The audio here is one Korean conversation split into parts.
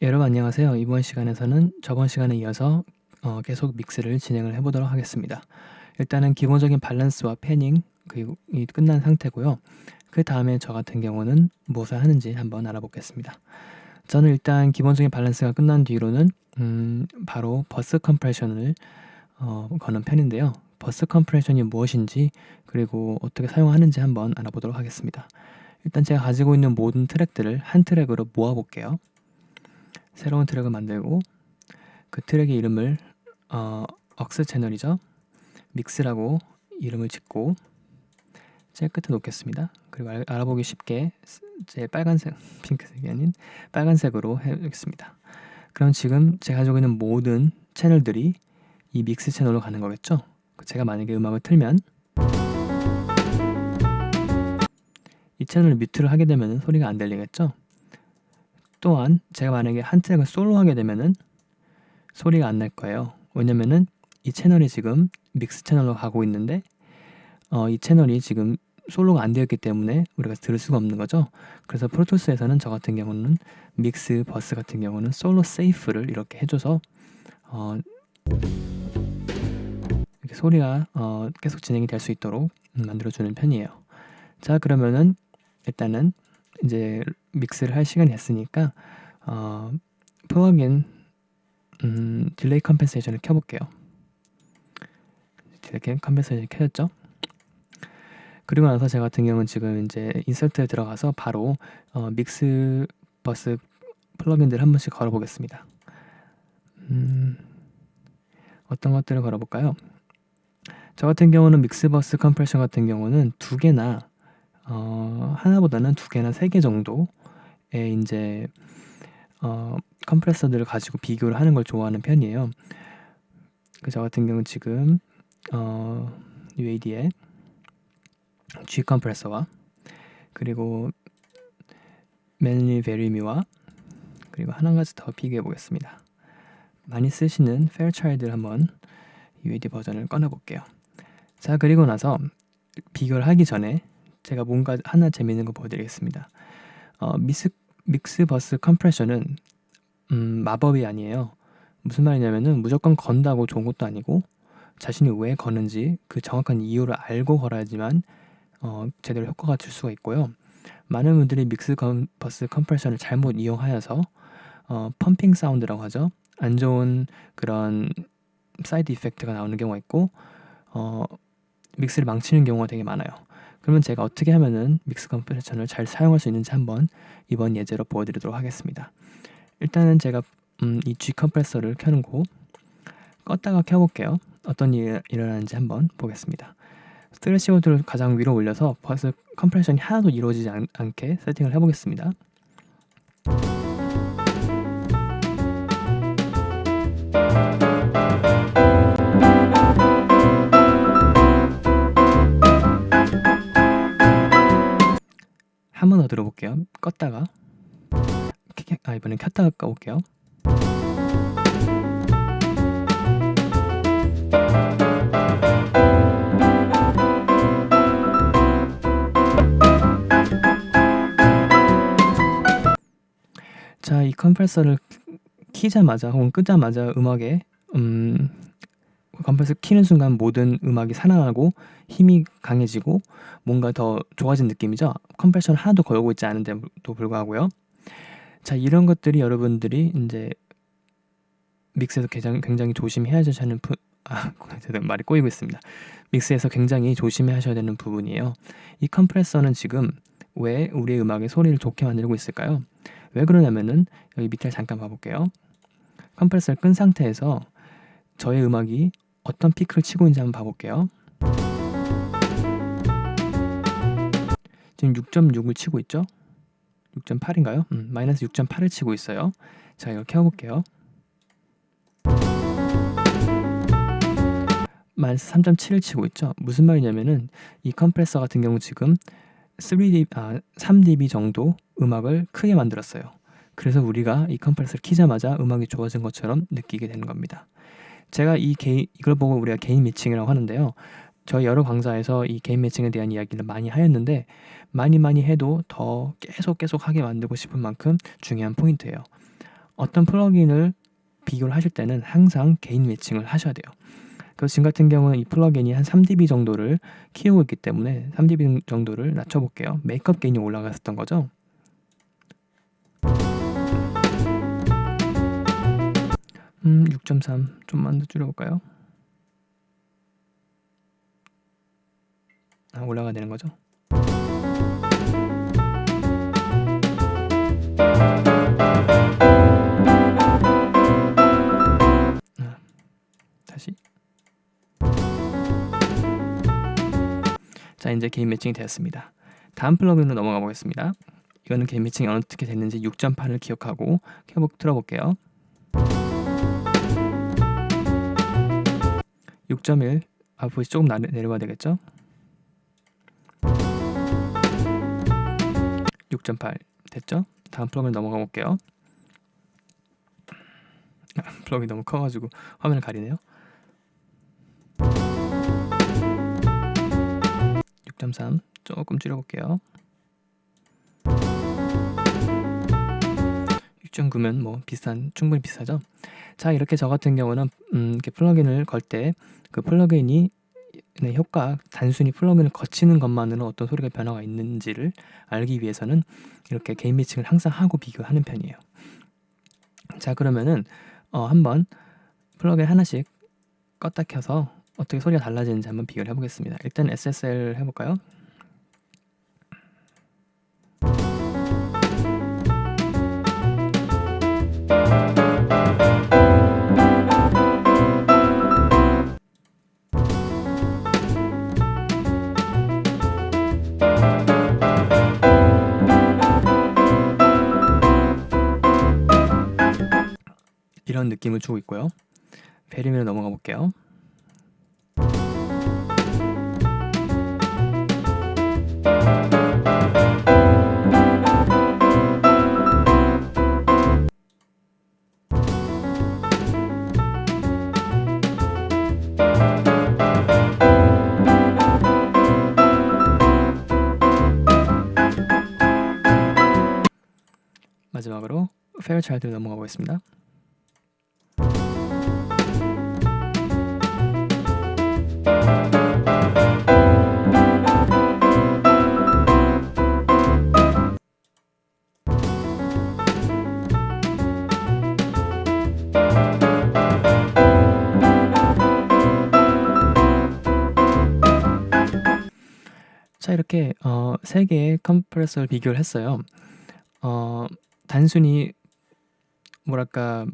여러분 안녕하세요. 이번 시간에서는 저번 시간에 이어서 계속 믹스를 진행을 해보도록 하겠습니다. 일단은 기본적인 밸런스와 패닝 그리고 이 끝난 상태고요. 그 다음에 저 같은 경우는 무엇을 하는지 한번 알아보겠습니다. 저는 일단 기본적인 밸런스가 끝난 뒤로는 바로 버스 컴프레션을 거는 편인데요. 버스 컴프레션이 무엇인지 그리고 어떻게 사용하는지 한번 알아보도록 하겠습니다. 일단 제가 가지고 있는 모든 트랙들을 한 트랙으로 모아볼게요. 새로운 트랙을 만들고 그 트랙의 이름을 억스 채널이죠. 믹스라고 이름을 짓고 제일 끝에 놓겠습니다. 그리고 알아보기 쉽게 제 빨간색, 핑크색이 아닌 빨간색으로 해보겠습니다. 그럼 지금 제가 가지고 있는 모든 채널들이 이 믹스 채널로 가는 거겠죠? 제가 만약에 음악을 틀면 이 채널을 뮤트를 하게 되면 소리가 안 들리겠죠? 또한 제가 만약에 한 트랙을 솔로 하게 되면은 소리가 안 날 거예요. 왜냐면은 이 채널이 지금 믹스 채널로 가고 있는데 이 채널이 지금 솔로가 안 되었기 때문에 우리가 들을 수가 없는 거죠. 그래서 프로토스에서는 저 같은 경우는 믹스 버스 같은 경우는 솔로 세이프를 이렇게 해줘서 이렇게 소리가 계속 진행이 될 수 있도록 만들어주는 편이에요. 자, 그러면은 일단은 이제 믹스를 할 시간이 됐으니까 플러그인 딜레이 컴펜세이션을 켜볼게요. 딜레이 컴펜세이션이 켜졌죠? 그리고 나서 제 같은 경우는 지금 이제 인서트에 들어가서 바로 믹스 버스 플러그인들 한 번씩 걸어보겠습니다. 어떤 것들을 걸어볼까요? 저 같은 경우는 믹스 버스 컴프레션 같은 경우는 두 개나 하나보다는 두 개나 세 개 정도의 이제 컴프레서들을 가지고 비교를 하는 걸 좋아하는 편이에요. 저 같은 경우는 지금 UAD의 G 컴프레서와 그리고 맨리 베리미와 그리고 한 가지 더 비교해 보겠습니다. 많이 쓰시는 페어차일드를 한번 UAD 버전을 꺼내 볼게요. 자, 그리고 나서 비교를 하기 전에 제가 뭔가 하나 재미있는 거 보여드리겠습니다. 믹스 버스 컴프레션은 마법이 아니에요. 무슨 말이냐면은 무조건 건다고 좋은 것도 아니고 자신이 왜 거는지 그 정확한 이유를 알고 걸어야지만 제대로 효과가 줄 수가 있고요. 많은 분들이 믹스 버스 컴프레션을 잘못 이용하여서 펌핑 사운드라고 하죠. 안 좋은 그런 사이드 이펙트가 나오는 경우가 있고 믹스를 망치는 경우가 되게 많아요. 그러면 제가 어떻게 하면은 믹스 컴프레션을 잘 사용할 수 있는지 한번 이번 예제로 보여드리도록 하겠습니다. 일단은 제가 이 G 컴프레서를 켜놓고 껐다가 켜볼게요. 어떤 일이 일어나는지 한번 보겠습니다. 스레시호드를 가장 위로 올려서 버스 컴프레션이 하나도 이루어지지 않게 세팅을 해보겠습니다. 한 번 더 들어볼게요. 껐다가 이번엔 켰다가 꺼볼게요. 자, 이 컴프레서를 키자마자 혹은 끄자마자 음악에 컴프레서 키는 순간 모든 음악이 살아나고 힘이 강해지고 뭔가 더 좋아진 느낌이죠. 컴프레션 하나도 걸고 있지 않은데도 불구하고요. 자, 이런 것들이 여러분들이 이제 믹스에서 굉장히 조심해야 하는 말이 꼬이고 있습니다. 믹스에서 굉장히 조심해 하셔야 되는 부분이에요. 이 컴프레서는 지금 왜 우리의 음악의 소리를 좋게 만들고 있을까요? 왜 그러냐면은 여기 밑에 잠깐 봐볼게요. 컴프레서를 끈 상태에서 저의 음악이 어떤 피크를 치고 있는지 한번 봐볼게요. 지금 6.6을 치고 있죠? 6.8인가요? 마이너스 6.8을 치고 있어요. 자, 이거 켜볼게요. 마이너스 3.7을 치고 있죠? 무슨 말이냐면은 이 컴프레서 같은 경우 지금 3dB 정도 음악을 크게 만들었어요. 그래서 우리가 이 컴프레서를 키자마자 음악이 좋아진 것처럼 느끼게 되는 겁니다. 제가 이걸 보고 우리가 게인 매칭이라고 하는데요. 저희 여러 강좌에서 이 게인 매칭에 대한 이야기를 많이 하였는데 많이 해도 더 계속 하게 만들고 싶은 만큼 중요한 포인트예요. 어떤 플러그인을 비교를 하실 때는 항상 게인 매칭을 하셔야 돼요. 그래서 지금 같은 경우는 이 플러그인이 한 3dB 정도를 키우고 있기 때문에 3dB 정도를 낮춰볼게요. 메이크업 게인이 올라갔었던 거죠. 6.3 좀만 더 줄여볼까요? 올라가야 되는 거죠. 다시. 자, 이제 게인 매칭이 되었습니다. 다음 플러그인으로 넘어가 보겠습니다. 이거는 게인 매칭이 어떻게 됐는지 6.8을 기억하고 틀어볼게요. 6.1 아웃풋이 조금 내려가야 되겠죠? 6.8 됐죠? 다음 플러그인 넘어가 볼게요. 플러그인이 너무 커가지고 화면을 가리네요. 6.3 조금 줄여볼게요. 6.9면 뭐 충분히 비슷하죠? 자, 이렇게 저 같은 경우는 이렇게 플러그인을 걸 때 그 플러그인이 효과, 단순히 플러그인을 거치는 것만으로 어떤 소리가 변화가 있는지를 알기 위해서는 이렇게 게인 매칭을 항상 하고 비교하는 편이에요. 자, 그러면은 한번 플러그인 하나씩 껐다 켜서 어떻게 소리가 달라지는지 한번 비교를 해보겠습니다. 일단 SSL 해볼까요? 이런 느낌을 주고 있고요. 베리미로 넘어가 볼게요. 마지막으로 페어차일드로 넘어가 보겠습니다. 자, 이렇게 세 개의 컴프레서를 비교를 했어요. 단순히 뭐랄까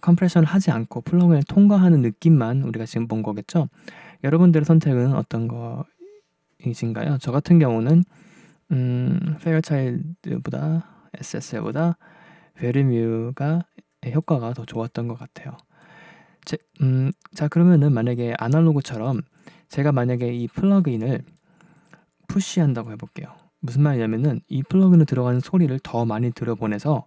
컴프레션을 하지 않고 플러그인을 통과하는 느낌만 우리가 지금 본 거겠죠. 여러분들의 선택은 어떤 거이신가요? 저 같은 경우는 페어차일드보다 SSL보다 베르뮤가 효과가 더 좋았던 것 같아요. 자, 그러면은 만약에 아날로그처럼 제가 만약에 이 플러그인을 푸시한다고 해볼게요. 무슨 말이냐면은 이 플러그인에 들어가는 소리를 더 많이 들여보내서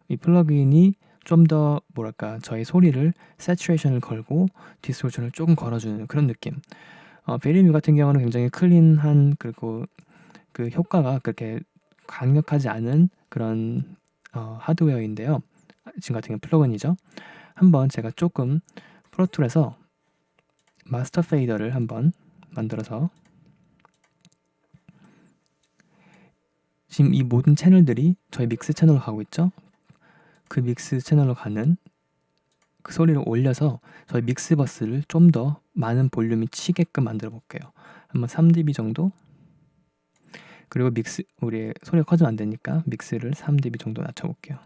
이 플러그인이 좀 더 뭐랄까 저의 소리를 세츄레이션을 걸고 디스토션을 조금 걸어주는 그런 느낌. 베리뮤 같은 경우는 굉장히 클린한, 그리고 그 효과가 그렇게 강력하지 않은 그런 하드웨어인데요. 지금 같은 경우 플러그인이죠. 한번 제가 조금 프로툴에서 마스터 페이더를 한번 만들어서 지금 이 모든 채널들이 저희 믹스 채널로 가고 있죠. 그 믹스 채널로 가는 그 소리를 올려서 저희 믹스 버스를 좀 더 많은 볼륨이 치게끔 만들어 볼게요. 한번 3dB 정도. 그리고 우리 소리가 커지면 안 되니까 믹스를 3dB 정도 낮춰 볼게요.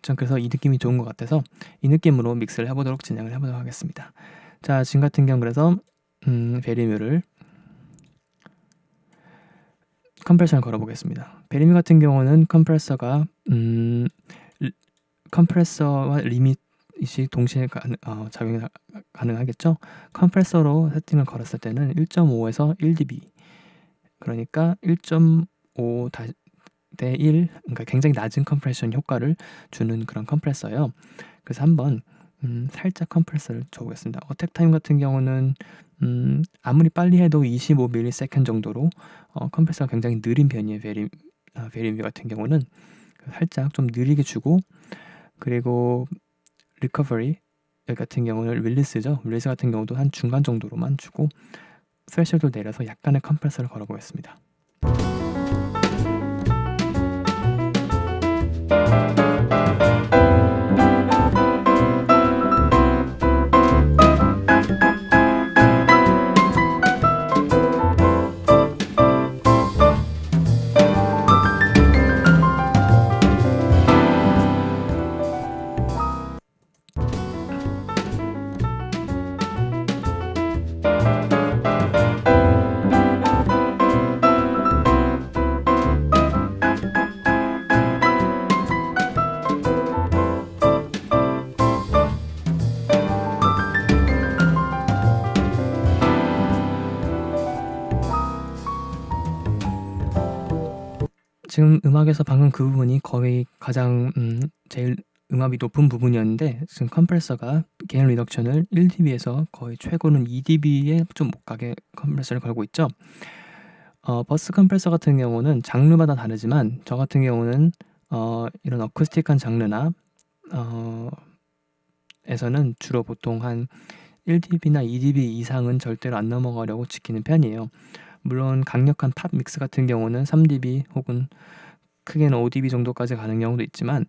전 그래서 이 느낌이 좋은 것 같아서 이 느낌으로 믹스를 진행을 해보도록 하겠습니다. 자, 지금 같은 경우 그래서 베리뮤를 컴프레션을 걸어보겠습니다. 베리뮤 같은 경우는 컴프레서와 동시에 작용이 가능하겠죠. 컴프레서로 세팅을 걸었을 때는 1.5에서 1dB, 그러니까 1.5 대 1, 그러니까 굉장히 낮은 컴프레션 효과를 주는 그런 컴프레서예요. 그래서 한번 살짝 컴프레서를 줘보겠습니다. 어택 타임 같은 경우는 아무리 빨리 해도 25ms 정도로 컴프레서가 굉장히 느린 편이에요. 베리뮤 같은 경우는 살짝 좀 느리게 주고, 그리고 리커버리 같은 경우는 릴리스 같은 경우도 한 중간 정도로만 주고, 스레셔도 내려서 약간의 컴프레서를 걸어보겠습니다. 지금 음악에서 방금 그 부분이 거의 가장 제일 음압이 높은 부분이었는데, 지금 컴프레서가 게인 리덕션을 1dB에서 거의 최고는 2dB에 좀 못 가게 컴프레서를 걸고 있죠. 버스 컴프레서 같은 경우는 장르마다 다르지만, 저 같은 경우는 이런 어쿠스틱한 장르나 에서는 주로 보통 한 1dB나 2dB 이상은 절대로 안 넘어가려고 지키는 편이에요. 물론 강력한 팝 믹스 같은 경우는 3dB 혹은 크게는 5dB 정도까지 가는 경우도 있지만,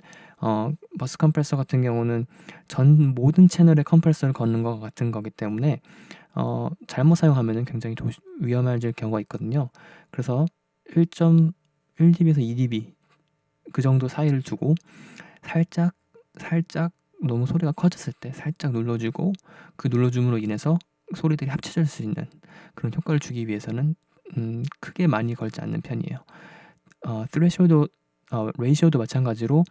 버스 컴프레서 같은 경우는 모든 채널에 컴프레서를 걷는 것 같은 거기 때문에 잘못 사용하면 굉장히 위험해질 경우가 있거든요. 그래서 1.1dB에서 2dB 그 정도 사이를 두고, 살짝 너무 소리가 커졌을 때 살짝 눌러주고, 그 눌러줌으로 인해서 소리들이 합쳐질 수 있는 그런 효과를 주기 위해서는 크게 많이 걸지 않는 편이에요. 스레쇼도 레이시오도 마찬가지로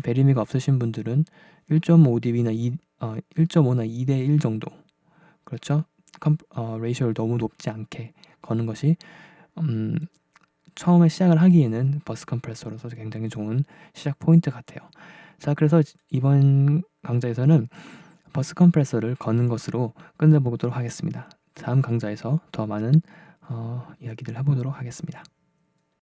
베리미가 없으신 분들은 1.5dB나 1.5나 2대 1 정도, 그렇죠? 레이시오를 너무 높지 않게 거는 것이 처음에 시작을 하기에는 버스 컴프레서로서 굉장히 좋은 시작 포인트 같아요. 자, 그래서 이번 강좌에서는 버스 컴프레서를 거는 것으로 끝내보도록 하겠습니다. 다음 강좌에서 더 많은 이야기들 해보도록 하겠습니다.